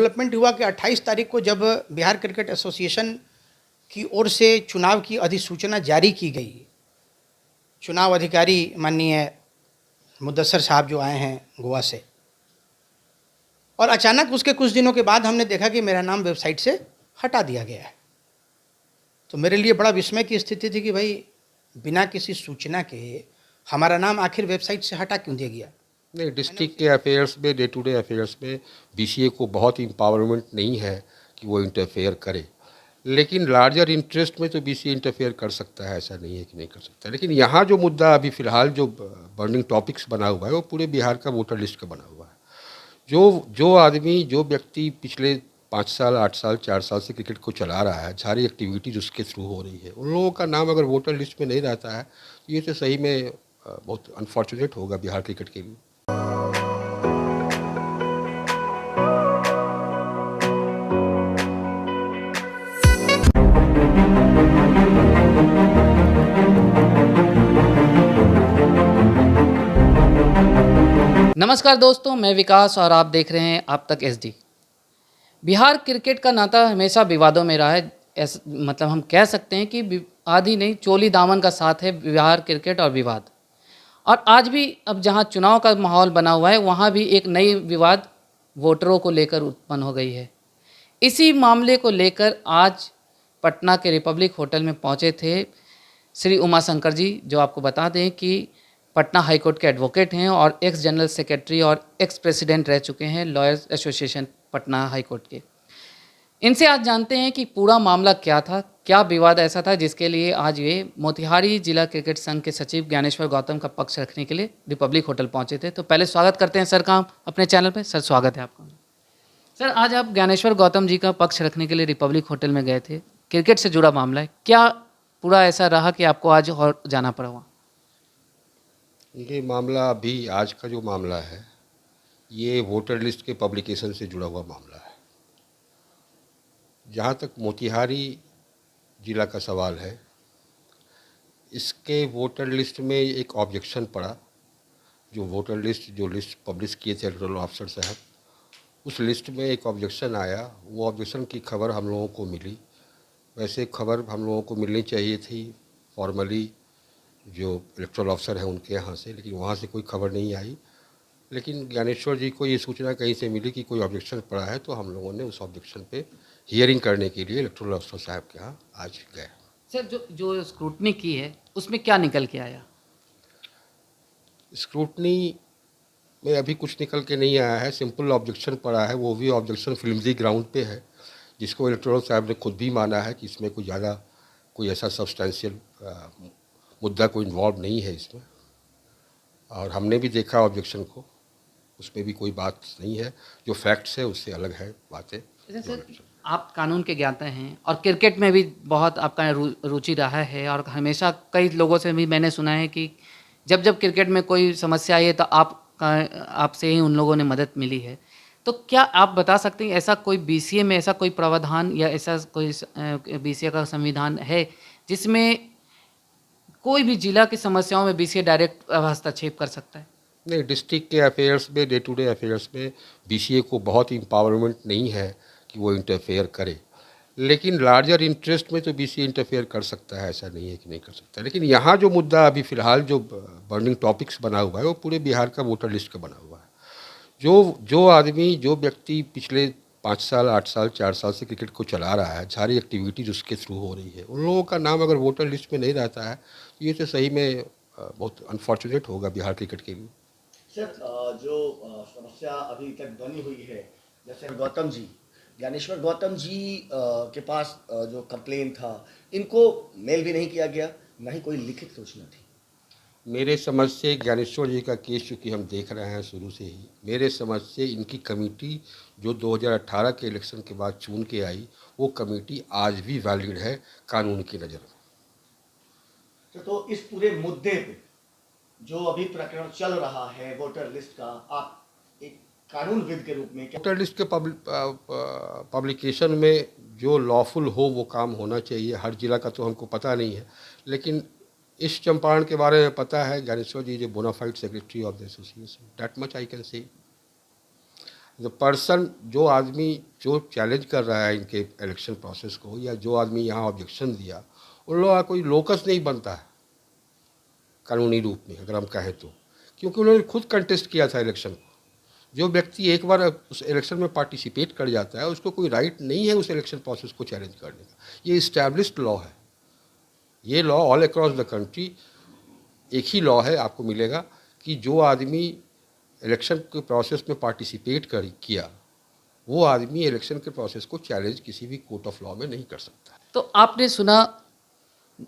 Development हुआ कि 28 तारीख को जब बिहार क्रिकेट एसोसिएशन की ओर से चुनाव की अधिसूचना जारी की गई, चुनाव अधिकारी माननीय मुदस्सर साहब जो आए हैं गोवा से, और अचानक उसके कुछ दिनों के बाद हमने देखा कि मेरा नाम वेबसाइट से हटा दिया गया है। तो मेरे लिए बड़ा विस्मय की स्थिति थी कि भाई बिना किसी सूचना के हमारा नाम आखिर वेबसाइट से हटा क्यों दिया गया। नहीं, डिस्ट्रिक्ट के अफेयर्स में, डे टू डे अफेयर्स में बीसीए को बहुत इम्पावरमेंट नहीं है कि वो इंटरफेयर करे, लेकिन लार्जर इंटरेस्ट में तो बीसीए इंटरफेयर कर सकता है, ऐसा नहीं है कि नहीं कर सकता। लेकिन यहाँ जो मुद्दा अभी फ़िलहाल जो बर्निंग टॉपिक्स बना हुआ है वो पूरे बिहार का वोटर लिस्ट का बना हुआ है। जो आदमी, जो व्यक्ति पिछले 5 साल, 8 साल, 4 साल से क्रिकेट को चला रहा है, सारी एक्टिविटीज़ उसके थ्रू हो रही है, उन लोगों का नाम अगर वोटर लिस्ट में नहीं रहता है तो ये तो सही में बहुत अनफॉर्चुनेट होगा बिहार क्रिकेट के लिए। नमस्कार दोस्तों, मैं विकास और आप देख रहे हैं आप तक एसडी। बिहार क्रिकेट का नाता हमेशा विवादों में रहा है। मतलब हम कह सकते हैं कि आधी नहीं चोली दामन का साथ है बिहार क्रिकेट और विवाद। और आज भी अब जहां चुनाव का माहौल बना हुआ है वहां भी एक नई विवाद वोटरों को लेकर उत्पन्न हो गई है। इसी मामले को लेकर आज पटना के रिपब्लिक होटल में पहुंचे थे श्री उमाशंकर जी, जो आपको बता दें कि पटना हाई कोर्ट के एडवोकेट हैं और एक्स जनरल सेक्रेटरी और एक्स प्रेसिडेंट रह चुके हैं lawyers association Patna high court के। इनसे आज जानते हैं कि पूरा मामला क्या था, क्या विवाद ऐसा था जिसके लिए आज ये मोतिहारी जिला क्रिकेट संघ के सचिव ज्ञानेश्वर गौतम का पक्ष रखने के लिए रिपब्लिक होटल पहुंचे थे। तो पहले स्वागत करते हैं सर का अपने चैनल पर। सर स्वागत है आपका। सर आज आप ज्ञानेश्वर गौतम जी का पक्ष रखने के लिए रिपब्लिक होटल में गए थे, क्रिकेट से जुड़ा मामला है, क्या पूरा ऐसा रहा कि आपको आज और जाना पड़ा हुआ? ये मामला अभी आज का जो मामला है ये वोटर लिस्ट के पब्लिकेशन से जुड़ा हुआ मामला है। जहाँ तक मोतिहारी ज़िला का सवाल है, इसके वोटर लिस्ट में एक ऑब्जेक्शन पड़ा। जो लिस्ट पब्लिश किए थे इलेक्टोरल ऑफिसर साहब, उस लिस्ट में एक ऑब्जेक्शन आया। वो ऑब्जेक्शन की खबर हम लोगों को मिली। वैसे खबर हम लोगों को मिलनी चाहिए थी फॉर्मली जो इलेक्टोरल ऑफिसर है उनके यहाँ से, लेकिन वहाँ से कोई खबर नहीं आई। लेकिन ज्ञानेश्वर जी को ये सूचना कहीं से मिली कि कोई ऑब्जेक्शन पड़ा है, तो हम लोगों ने उस ऑब्जेक्शन पे हियरिंग करने के लिए इलेक्टोरल ऑफिसर साहब के यहाँ आज गए। सर जो स्क्रूटनी की है उसमें क्या निकल के आया? स्क्रूटनी में अभी कुछ निकल के नहीं आया है, सिंपल ऑब्जेक्शन पड़ा है। वो भी ऑब्जेक्शन फिल्मजी ग्राउंड पे है, जिसको इलेक्टोरल साहब ने खुद भी माना है कि इसमें कोई ऐसा सब्सटेंशियल मुद्दा कोई इन्वॉल्व नहीं है इसमें। और हमने भी देखा ऑब्जेक्शन को, उसमें भी कोई बात नहीं है। जो फैक्ट्स है उससे अलग है बातें। सर आप कानून के ज्ञाता हैं और क्रिकेट में भी बहुत आपका रुचि रहा है, और हमेशा कई लोगों से भी मैंने सुना है कि जब क्रिकेट में कोई समस्या आई है तो आपसे ही उन लोगों ने मदद मिली है। तो क्या आप बता सकते हैं ऐसा कोई बीसीए में ऐसा कोई प्रावधान या ऐसा कोई बीसीए का संविधान है जिसमें कोई भी जिला की समस्याओं में बीसीए डायरेक्ट हस्तक्षेप कर सकता है? नहीं, डिस्ट्रिक्ट के अफेयर्स में, डे टू डे अफेयर्स में बीसीए को बहुत इम्पावरमेंट नहीं है कि वो इंटरफेयर करे, लेकिन लार्जर इंटरेस्ट में तो बीसीए इंटरफेयर कर सकता है, ऐसा नहीं है कि नहीं कर सकता। लेकिन यहाँ जो मुद्दा अभी फ़िलहाल जो बर्निंग टॉपिक्स बना हुआ है वो पूरे बिहार का वोटर लिस्ट का बना हुआ है। जो आदमी, जो व्यक्ति पिछले 5 साल, 8 साल, 4 साल से क्रिकेट को चला रहा है, सारी एक्टिविटीज़ उसके थ्रू हो रही है, उन लोगों का नाम अगर वोटर लिस्ट में नहीं रहता है तो ये तो सही में बहुत अनफॉर्चुनेट होगा बिहार क्रिकेट के लिए। सर जो समस्या अभी तक बनी हुई है, जैसे ज्ञानेश्वर गौतम जी के पास जो कंप्लेन था, इनको मेल भी नहीं किया गया, ना ही कोई लिखित सूचना थी। मेरे समझ से ज्ञानेश्वर जी का केस चूँकि हम देख रहे हैं शुरू से ही, मेरे समझ से इनकी कमेटी जो 2018 के इलेक्शन के बाद चुन के आई, वो कमेटी आज भी वैलिड है कानून की नज़र में। तो इस पूरे मुद्दे पे जो अभी प्रकरण चल रहा है वोटर लिस्ट का, आप एक कानूनविद के रूप में क्या? वोटर लिस्ट के पब्लिकेशन में जो लॉफुल हो वो काम होना चाहिए। हर जिला का तो हमको पता नहीं है, लेकिन इस चंपारण के बारे में पता है। Dnyaneshwar ji is a bonafide secretary of the association, that much I can say. The person, जो आदमी जो चैलेंज कर रहा है इनके इलेक्शन प्रोसेस को, या जो आदमी यहाँ ऑब्जेक्शन दिया, उन लोगों का कोई लोकस नहीं बनता है कानूनी रूप में, अगर हम कहें तो, क्योंकि उन्होंने खुद कंटेस्ट किया था इलेक्शन को। जो व्यक्ति एक बार उस इलेक्शन में पार्टिसिपेट कर जाता है, उसको कोई राइट नहीं है उस इलेक्शन प्रोसेस को चैलेंज करने का। ये इस्टेब्लिश्ड लॉ है, ये law all across the country एक ही लॉ है, आपको मिलेगा कि जो आदमी इलेक्शन के प्रोसेस में पार्टिसिपेट किया, वो आदमी इलेक्शन के प्रोसेस को चैलेंज किसी भी कोर्ट ऑफ लॉ में नहीं कर सकता। तो आपने सुना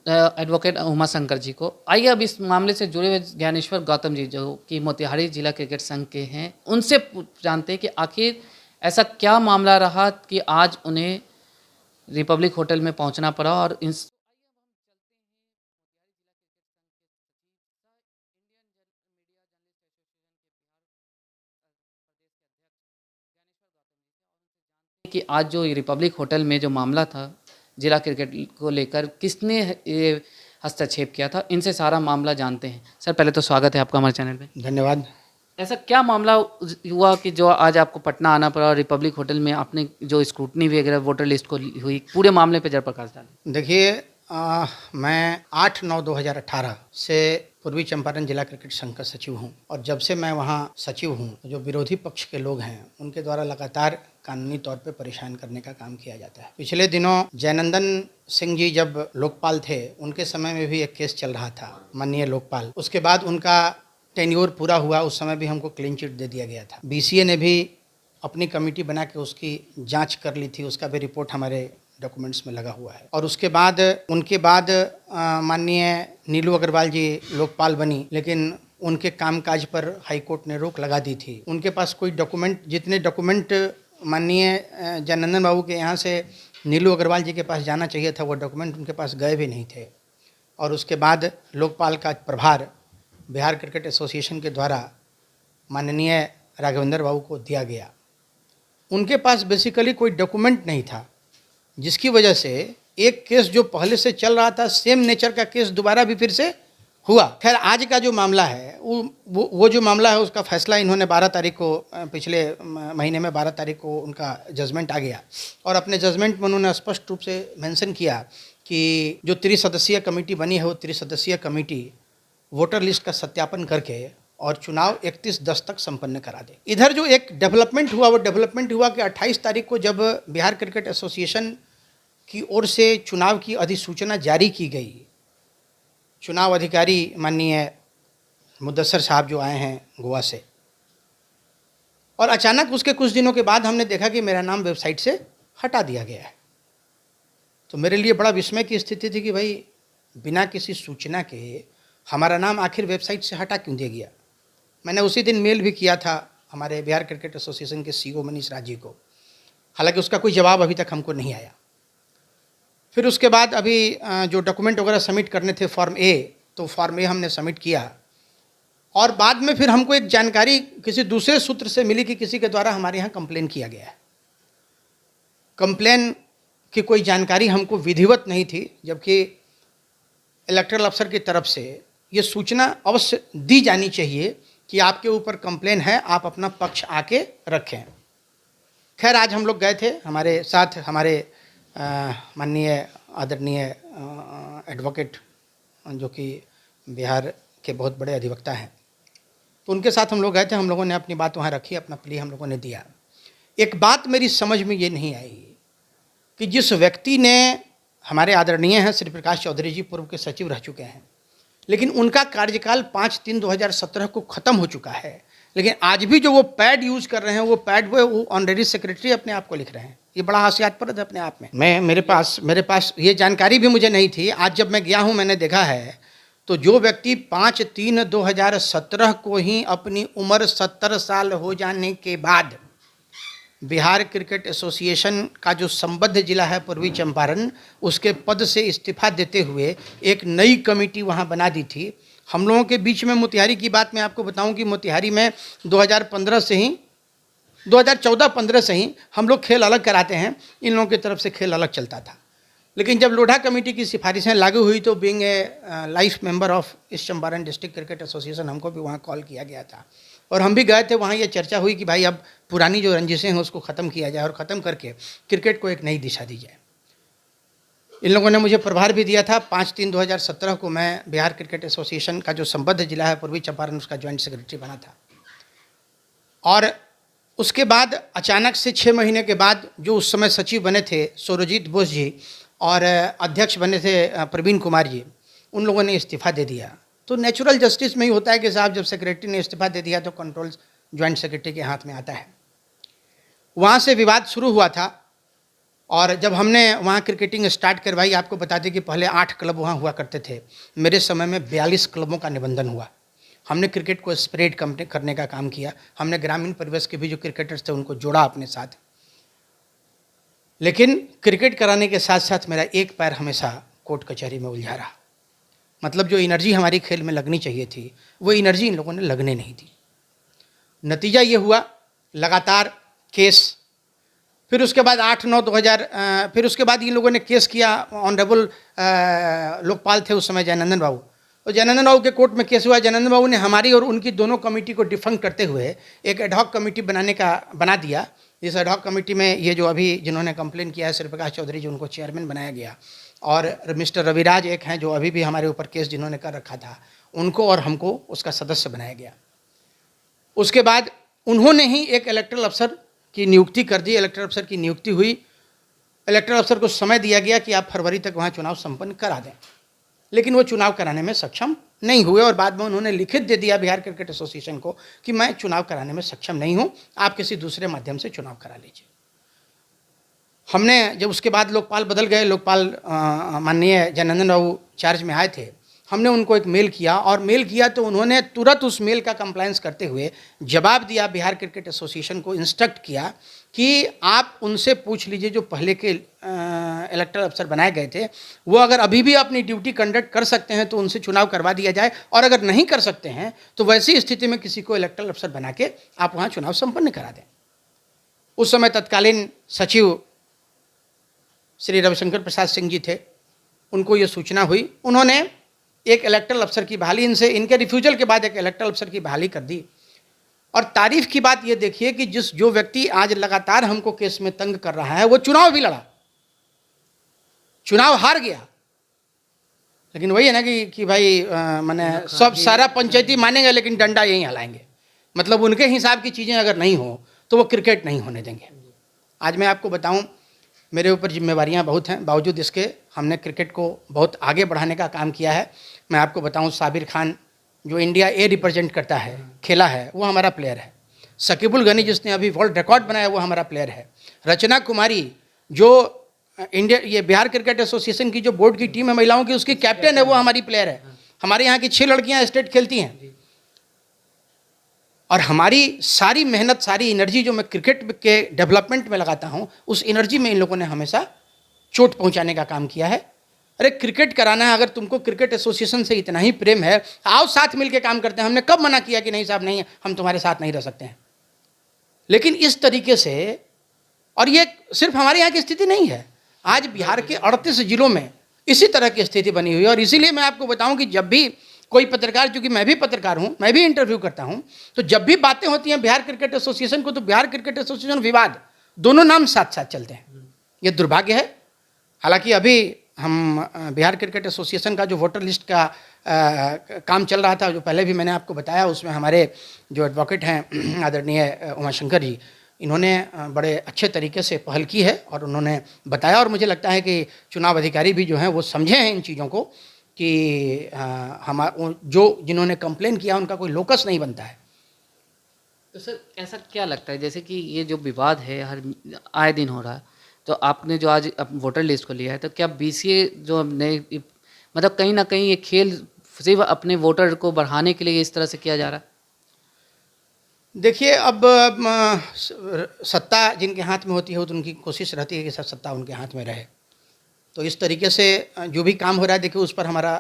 एडवोकेट उमा शंकर जी को। आइए अब इस मामले से जुड़े हुए ज्ञानेश्वर गौतम जी, जो कि मोतिहारी जिला क्रिकेट संघ के हैं, उनसे जानते हैं कि आखिर ऐसा क्या मामला रहा कि आज उन्हें रिपब्लिक होटल में पहुंचना पड़ा। और इन कि आज जो रिपब्लिक होटल में जो मामला था जिला क्रिकेट को लेकर, किसने ये हस्तक्षेप किया था, इनसे सारा मामला जानते हैं। सर पहले तो स्वागत है आपका हमारे चैनल पे। धन्यवाद। ऐसा क्या मामला हुआ कि जो आज आपको पटना आना पड़ा और रिपब्लिक होटल में आपने जो स्क्रूटनी वगैरह वोटर लिस्ट को हुई, पूरे मामले पे जरा प्रकाश डालें। देखिए, मैं 8/9/2018 से पूर्वी चंपारण जिला क्रिकेट संघ का सचिव हूं, और जब से मैं वहां सचिव हूं, जो विरोधी पक्ष के लोग हैं उनके द्वारा लगातार कानूनी तौर पे परेशान करने का काम किया जाता है। पिछले दिनों जयनंदन सिंह जी जब लोकपाल थे, उनके समय में भी एक केस चल रहा था, माननीय लोकपाल। उसके बाद उनका टेन्योर पूरा हुआ, उस समय भी हमको क्लीन चिट दे दिया गया था। बीसीए ने भी अपनी कमेटी बना के उसकी जांच कर ली थी, उसका भी रिपोर्ट हमारे डॉक्यूमेंट्स में लगा हुआ है। और उसके बाद उनके बाद माननीय नीलू अग्रवाल जी लोकपाल बनी, लेकिन उनके कामकाज पर हाई कोर्ट ने रोक लगा दी थी। उनके पास कोई डॉक्यूमेंट, जितने डॉक्यूमेंट माननीय जयनंदन बाबू के यहाँ से नीलू अग्रवाल जी के पास जाना चाहिए था, वो डॉक्यूमेंट उनके पास गए भी नहीं थे। और उसके बाद लोकपाल का प्रभार बिहार क्रिकेट एसोसिएशन के द्वारा माननीय राघवेंद्र बाबू को दिया गया। उनके पास बेसिकली कोई डॉक्यूमेंट नहीं था, जिसकी वजह से एक केस जो पहले से चल रहा था, सेम नेचर का केस दोबारा भी फिर से हुआ। खैर, आज का जो मामला है वो जो मामला है, उसका फैसला इन्होंने 12 तारीख को, पिछले महीने में 12 तारीख को उनका जजमेंट आ गया। और अपने जजमेंट में उन्होंने स्पष्ट रूप से मेंशन किया कि जो त्रिसदस्यीय कमेटी बनी है, वो त्रिसदस्यीय कमेटी वोटर लिस्ट का सत्यापन करके और चुनाव 31/10 तक संपन्न करा दे। इधर जो एक डेवलपमेंट हुआ, वो डेवलपमेंट हुआ कि 28 तारीख को जब बिहार क्रिकेट एसोसिएशन की ओर से चुनाव की अधिसूचना जारी की गई, चुनाव अधिकारी माननीय मुदस्सर साहब जो आए हैं गोवा से, और अचानक उसके कुछ दिनों के बाद हमने देखा कि मेरा नाम वेबसाइट से हटा दिया गया है। तो मेरे लिए बड़ा विस्मय की स्थिति थी कि भाई बिना किसी सूचना के हमारा नाम आखिर वेबसाइट से हटा क्यों दिया गया। मैंने उसी दिन मेल भी किया था हमारे बिहार क्रिकेट एसोसिएशन के सीईओ मनीष राज जी को, हालांकि उसका कोई जवाब अभी तक हमको नहीं आया। फिर उसके बाद अभी जो डॉक्यूमेंट वगैरह सबमिट करने थे फॉर्म ए, तो फॉर्म ए हमने सबमिट किया। और बाद में फिर हमको एक जानकारी किसी दूसरे सूत्र से मिली कि किसी के द्वारा हमारे यहाँ कंप्लेन किया गया है। कंप्लेन की कोई जानकारी हमको विधिवत नहीं थी, जबकि इलेक्टरल अफसर की तरफ से ये सूचना अवश्य दी जानी चाहिए कि आपके ऊपर कंप्लेन है, आप अपना पक्ष आके रखें। खैर, आज हम लोग गए थे, हमारे साथ हमारे माननीय आदरणीय एडवोकेट जो कि बिहार के बहुत बड़े अधिवक्ता हैं, तो उनके साथ हम लोग गए थे। हम लोगों ने अपनी बात वहाँ रखी, अपना प्ली हम लोगों ने दिया। एक बात मेरी समझ में ये नहीं आई कि जिस व्यक्ति ने, हमारे आदरणीय हैं श्री प्रकाश चौधरी जी, पूर्व के सचिव रह चुके हैं, लेकिन उनका कार्यकाल 5/3/2017 को ख़त्म हो चुका है, लेकिन आज भी जो वो पैड यूज़ कर रहे हैं, वो पैड वो ऑनरेरी सेक्रेटरी अपने आप को लिख रहे हैं। ये बड़ा हास्यास्पद है अपने आप में। मेरे पास ये जानकारी भी मुझे नहीं थी। आज जब मैं गया हूँ, मैंने देखा है, तो जो व्यक्ति 5/3/2017 को ही अपनी उम्र 70 साल हो जाने के बाद बिहार क्रिकेट एसोसिएशन का जो संबद्ध जिला है पूर्वी चंपारण, उसके पद से इस्तीफा देते हुए एक नई कमेटी वहां बना दी थी। हम लोगों के बीच में मोतिहारी की बात मैं आपको बताऊं कि मोतिहारी में 2014-15 से ही हम लोग खेल अलग कराते हैं, इन लोगों की तरफ से खेल अलग चलता था। लेकिन जब लोढ़ा कमेटी की सिफारिशें लागू हुई, तो being a life member of east Champaran district cricket association, हमको भी वहाँ कॉल किया गया था। और हम भी गए थे वहाँ। ये चर्चा हुई कि भाई अब पुरानी जो रंजिशें हैं उसको ख़त्म किया जाए और ख़त्म करके क्रिकेट को एक नई दिशा दी जाए। इन लोगों ने मुझे प्रभार भी दिया था। 5/3/2017 को मैं बिहार क्रिकेट एसोसिएशन का जो संबद्ध जिला है पूर्वी चंपारण, उसका ज्वाइंट सेक्रेटरी बना था। और उसके बाद अचानक से 6 महीने के बाद जो उस समय सचिव बने थे सौरजीत बोस जी और अध्यक्ष बने थे प्रवीण कुमार जी, उन लोगों ने इस्तीफ़ा दे दिया। तो नेचुरल जस्टिस में ही होता है कि साहब जब सेक्रेटरी ने इस्तीफ़ा दे दिया तो कंट्रोल ज्वाइंट सेक्रेटरी के हाथ में आता है। वहाँ से विवाद शुरू हुआ था और जब हमने वहाँ क्रिकेटिंग स्टार्ट करवाई, आपको बता दें कि पहले 8 क्लब वहाँ हुआ करते थे। मेरे समय में 42 क्लबों का निबंधन हुआ। हमने क्रिकेट को स्प्रेड करने का काम किया। हमने ग्रामीण परिवेश के भी जो क्रिकेटर्स थे उनको जोड़ा अपने साथ। लेकिन क्रिकेट कराने के साथ साथ मेरा एक पैर हमेशा कोर्ट कचहरी में उलझा रहा। मतलब जो एनर्जी हमारी खेल में लगनी चाहिए थी वो एनर्जी इन लोगों ने लगने नहीं दी। नतीजा ये हुआ लगातार केस। फिर उसके बाद 8/9/2000 फिर उसके बाद इन लोगों ने केस किया। ऑनरेबल लोकपाल थे उस समय जयनंदन बाबू, तो जयनंदन बाबू के कोर्ट में केस हुआ। जयनंदन बाबू ने हमारी और उनकी दोनों कमेटी को डिफंक्ट करते हुए एक एडहॉक कमेटी बना दिया। इस एडहॉक कमेटी में ये जो अभी जिन्होंने कंप्लेन किया है श्री प्रकाश चौधरी जी, उनको चेयरमैन बनाया गया। और मिस्टर रविराज एक हैं जो अभी भी हमारे ऊपर केस जिन्होंने कर रखा था, उनको और हमको उसका सदस्य बनाया गया। उसके बाद उन्होंने ही एक इलेक्टरल अफसर की नियुक्ति कर दी। इलेक्टरल अफसर की नियुक्ति हुई। इलेक्टरल अफसर को समय दिया गया कि आप फरवरी तक वहाँ चुनाव संपन्न करा दें, लेकिन वो चुनाव कराने में सक्षम नहीं हुए। और बाद में उन्होंने लिखित दे दिया बिहार क्रिकेट एसोसिएशन को कि मैं चुनाव कराने में सक्षम नहीं हूँ, आप किसी दूसरे माध्यम से चुनाव करा लीजिए। हमने जब उसके बाद लोकपाल बदल गए, लोकपाल माननीय जयनंदन बाबू चार्ज में आए थे, हमने उनको एक मेल किया और मेल किया तो उन्होंने तुरंत उस मेल का कंप्लायंस करते हुए जवाब दिया। बिहार क्रिकेट एसोसिएशन को इंस्ट्रक्ट किया कि आप उनसे पूछ लीजिए जो पहले के इलेक्टरल अफसर बनाए गए थे, वो अगर अभी भी अपनी ड्यूटी कंडक्ट कर सकते हैं तो उनसे चुनाव करवा दिया जाए, और अगर नहीं कर सकते हैं तो वैसी स्थिति में किसी को इलेक्टरल अफसर बना के आप वहाँ चुनाव संपन्न करा दें। उस समय तत्कालीन सचिव श्री रविशंकर प्रसाद सिंह जी थे, उनको ये सूचना हुई। उन्होंने एक इलेक्टरल अफसर की बहाली, इनके रिफ्यूजल के बाद एक इलेक्टरल अफसर की बहाली कर दी। और तारीफ की बात ये देखिए कि जो व्यक्ति आज लगातार हमको केस में तंग कर रहा है वो चुनाव भी लड़ा, चुनाव हार गया। लेकिन वही है ना कि भाई मैंने सब सारा पंचायती मानेंगे लेकिन डंडा यहीं हलाएंगे। मतलब उनके हिसाब की चीज़ें अगर नहीं हो तो वो क्रिकेट नहीं होने देंगे। आज मैं आपको बताऊं, मेरे ऊपर जिम्मेवारियां बहुत हैं, बावजूद इसके हमने क्रिकेट को बहुत आगे बढ़ाने का काम किया है। मैं आपको बताऊं, साबिर खान जो इंडिया ए रिप्रेजेंट करता है, खेला है, वो हमारा प्लेयर है। शकीबुल गनी जिसने अभी वर्ल्ड रिकॉर्ड बनाया वो हमारा प्लेयर है। रचना कुमारी जो ये बिहार क्रिकेट एसोसिएशन की जो बोर्ड की टीम है महिलाओं की, उसकी कैप्टन है, वो हमारी प्लेयर है। हमारे यहाँ की 6 लड़कियाँ स्टेट खेलती हैं। और हमारी सारी मेहनत, सारी एनर्जी जो मैं क्रिकेट के डेवलपमेंट में लगाता हूँ, उस एनर्जी में इन लोगों ने हमेशा चोट पहुँचाने का काम किया है। अरे क्रिकेट कराना है, अगर तुमको क्रिकेट एसोसिएशन से इतना ही प्रेम है, आओ साथ मिलके काम करते हैं। हमने कब मना किया कि नहीं साहब नहीं, हम तुम्हारे साथ नहीं रह सकते हैं। लेकिन इस तरीके से, और ये सिर्फ हमारे यहाँ की स्थिति नहीं है, आज बिहार के 38 जिलों में इसी तरह की स्थिति बनी हुई है। और इसीलिए मैं आपको बताऊं कि जब भी कोई पत्रकार, चूंकि मैं भी पत्रकार हूं, मैं भी इंटरव्यू करता हूं, तो जब भी बातें होती हैं बिहार क्रिकेट एसोसिएशन को, तो बिहार क्रिकेट एसोसिएशन विवाद, दोनों नाम साथ साथ चलते हैं। ये दुर्भाग्य है। हालांकि अभी हम बिहार क्रिकेट एसोसिएशन का जो वोटर लिस्ट का काम चल रहा था, जो पहले भी मैंने आपको बताया, उसमें हमारे जो एडवोकेट हैं आदरणीय उमाशंकर जी, इन्होंने बड़े अच्छे तरीके से पहल की है और उन्होंने बताया। और मुझे लगता है कि चुनाव अधिकारी भी जो हैं वो समझे हैं इन चीज़ों को कि जिन्होंने कंप्लेन किया उनका कोई लोकस नहीं बनता है। तो सर ऐसा क्या लगता है, जैसे कि ये जो विवाद है हर आए दिन हो रहा है, तो आपने जो आज वोटर लिस्ट को लिया है, तो क्या बीसीए जो हमने, मतलब कहीं ना कहीं ये खेल सिर्फ अपने वोटर को बढ़ाने के लिए इस तरह से किया जा रहा है? देखिए, अब सत्ता जिनके हाथ में होती है तो उनकी कोशिश रहती है कि सब सत्ता उनके हाथ में रहे। तो इस तरीके से जो भी काम हो रहा है, देखिए उस पर हमारा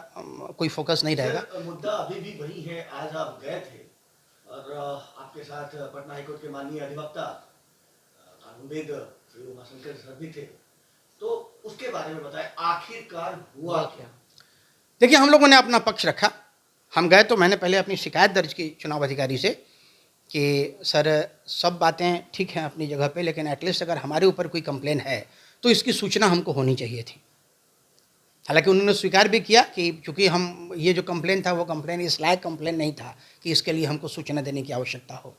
कोई फोकस नहीं रहेगा। मुद्दा अभी भी वही है। आज आप गए थे और आपके साथ पटना हाईकोर्ट के माननीय अधिवक्ता कानूनविद श्री उमाशंकर सर भी थे, तो उसके बारे में बताएं, आखिरकार हुआ क्या? देखिए, हम लोगों ने अपना पक्ष रखा। हम गए तो मैंने पहले अपनी शिकायत दर्ज की चुनाव अधिकारी से कि सर सब बातें ठीक हैं अपनी जगह पे, लेकिन एटलीस्ट अगर हमारे ऊपर कोई कंप्लेन है तो इसकी सूचना हमको होनी चाहिए थी। हालांकि उन्होंने स्वीकार भी किया कि चूँकि हम ये जो कंप्लेन था वो कंप्लेन इस लायक कंप्लेन नहीं था कि इसके लिए हमको सूचना देने की आवश्यकता हो,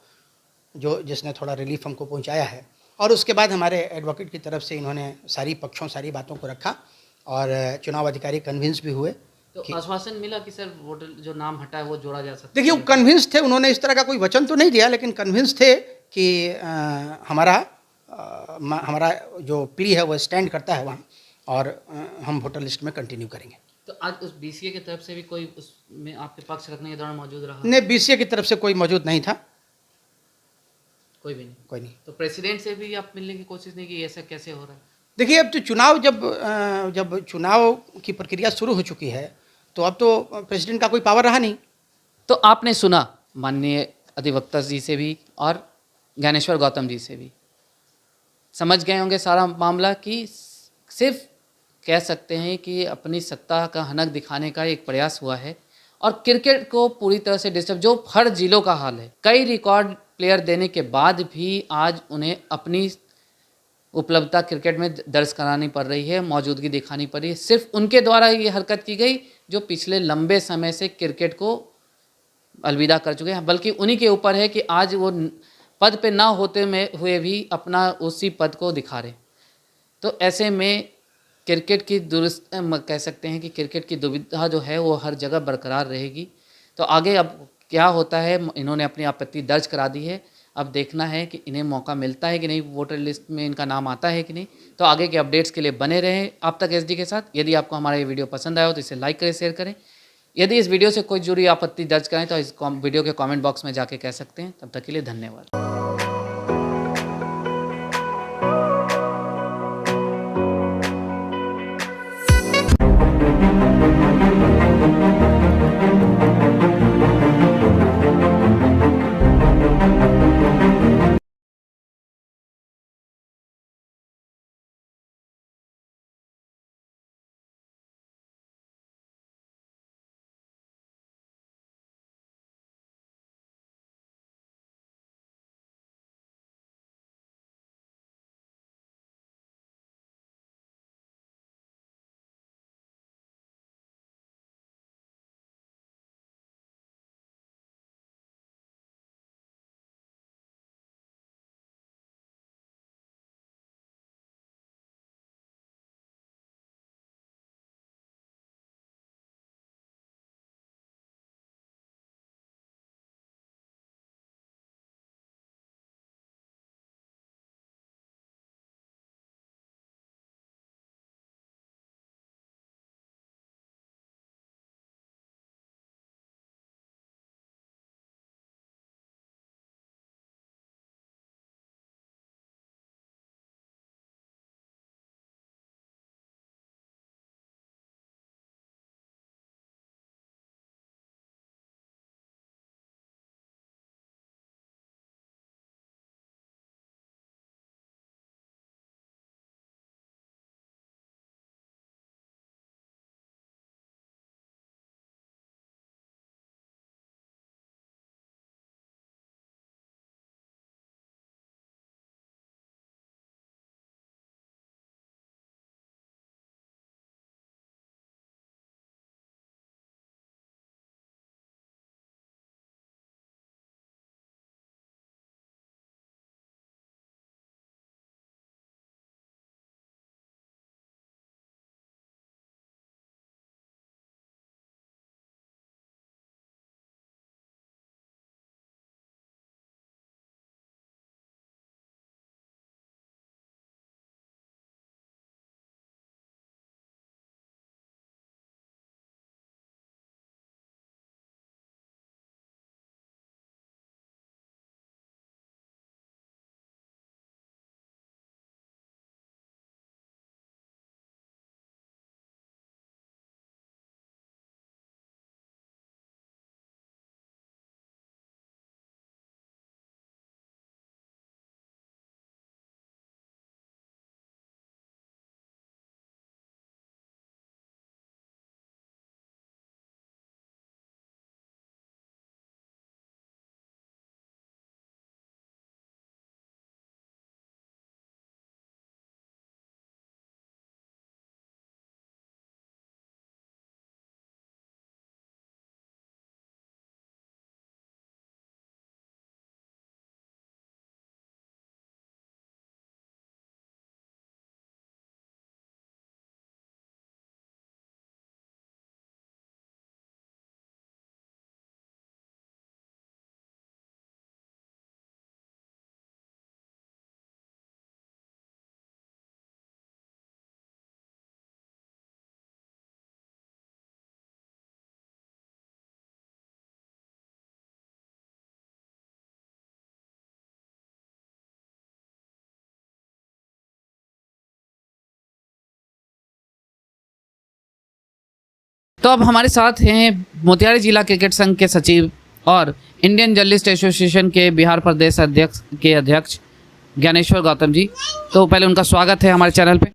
जो जिसने थोड़ा रिलीफ हमको पहुंचाया है। और उसके बाद हमारे एडवोकेट की तरफ से इन्होंने सारी पक्षों सारी बातों को रखा और चुनाव अधिकारी कन्विंस भी हुए तो कि आश्वासन मिला कि सर वोटर जो नाम हटा है वो जोड़ा जा सकता देखिए वो कन्विंस थे, उन्होंने इस तरह का कोई वचन तो नहीं दिया, लेकिन कन्विंस थे कि हमारा जो पीढ़ी है वो स्टैंड करता है वहाँ, और हम वोटर लिस्ट में कंटिन्यू करेंगे। तो आज उस बीसीए की तरफ से भी कोई उसमें आपके पक्ष रखने के दौरान मौजूद रहा? नहीं, बीसीए की तरफ से कोई मौजूद नहीं था, कोई भी नहीं। कोई नहीं। तो प्रेसिडेंट से भी आप मिलने की कोशिश नहीं की, ऐसा कैसे हो रहा है? देखिए अब तो चुनाव जब चुनाव की प्रक्रिया शुरू हो चुकी है तो अब तो प्रेसिडेंट का कोई पावर रहा नहीं। तो आपने सुना माननीय अधिवक्ता जी से भी और ज्ञानेश्वर गौतम जी से भी, समझ गए होंगे सारा मामला कि सिर्फ कह सकते हैं कि अपनी सत्ता का हनक दिखाने का एक प्रयास हुआ है और क्रिकेट को पूरी तरह से डिस्टर्ब, जो हर जिलों का हाल है। कई रिकॉर्ड प्लेयर देने के बाद भी आज उन्हें अपनी उपलब्धता क्रिकेट में दर्ज करानी पड़ रही है, मौजूदगी दिखानी पड़ रही है। सिर्फ उनके द्वारा ये हरकत की गई जो पिछले लंबे समय से क्रिकेट को अलविदा कर चुके हैं, बल्कि उन्हीं के ऊपर है कि आज वो पद पे ना होते में हुए भी अपना उसी पद को दिखा रहे। तो ऐसे में क्रिकेट की दुरुस्त कह सकते हैं कि क्रिकेट की दुविधा जो है वो हर जगह बरकरार रहेगी। तो आगे अब क्या होता है, इन्होंने अपनी आपत्ति दर्ज करा दी है, अब देखना है कि इन्हें मौका मिलता है कि नहीं, वोटर लिस्ट में इनका नाम आता है कि नहीं। तो आगे के अपडेट्स के लिए बने रहें आप तक एसडी के साथ। यदि आपको हमारा ये वीडियो पसंद आया हो तो इसे लाइक करें, शेयर करें। यदि इस वीडियो से कोई जुड़ी आपत्ति दर्ज करें तो इस वीडियो के कमेंट बॉक्स में जाके कह सकते हैं। तब तक के लिए धन्यवाद। तो अब हमारे साथ हैं मोतिहारी जिला क्रिकेट संघ के सचिव और इंडियन जर्नलिस्ट एसोसिएशन के बिहार प्रदेश अध्यक्ष ज्ञानेश्वर गौतम जी। तो पहले उनका स्वागत है हमारे चैनल पे।